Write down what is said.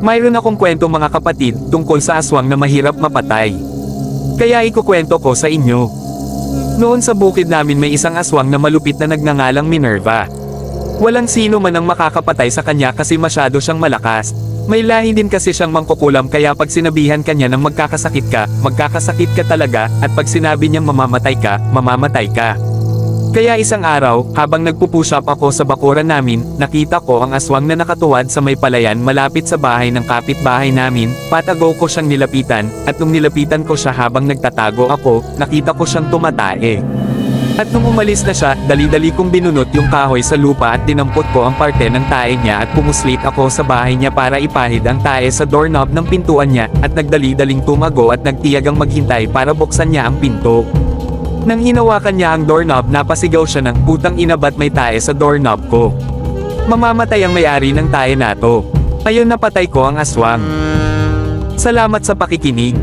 Mayroon akong kwento mga kapatid tungkol sa aswang na mahirap mapatay. Kaya ikukwento ko sa inyo. Noon sa bukid namin may isang aswang na malupit na nagngangalang Minerva. Walang sino man ang makakapatay sa kanya kasi masyado siyang malakas. May lahi din kasi siyang mangkukulam kaya pag sinabihan kanya ng magkakasakit ka talaga at pag sinabi niyang mamamatay ka. Kaya isang araw, habang nagpupush up ako sa bakuran namin, nakita ko ang aswang na nakatuwad sa may palayan malapit sa bahay ng kapitbahay namin, patago ko siyang nilapitan, at nung nilapitan ko siya habang nagtatago ako, nakita ko siyang tumatae. At nung umalis na siya, dali-dali kong binunot yung kahoy sa lupa at dinampot ko ang parte ng tae niya at pumuslit ako sa bahay niya para ipahid ang tae sa doorknob ng pintuan niya at nagdali-daling tumago at nagtiyagang maghintay para buksan niya ang pinto. Nang hinawakan niya ang doorknob napasigaw siya ng putang ina ba't may tae sa doorknob ko. Mamamatay ang may-ari ng tae na to. Ayun napatay ko ang aswang. Salamat sa pakikinig.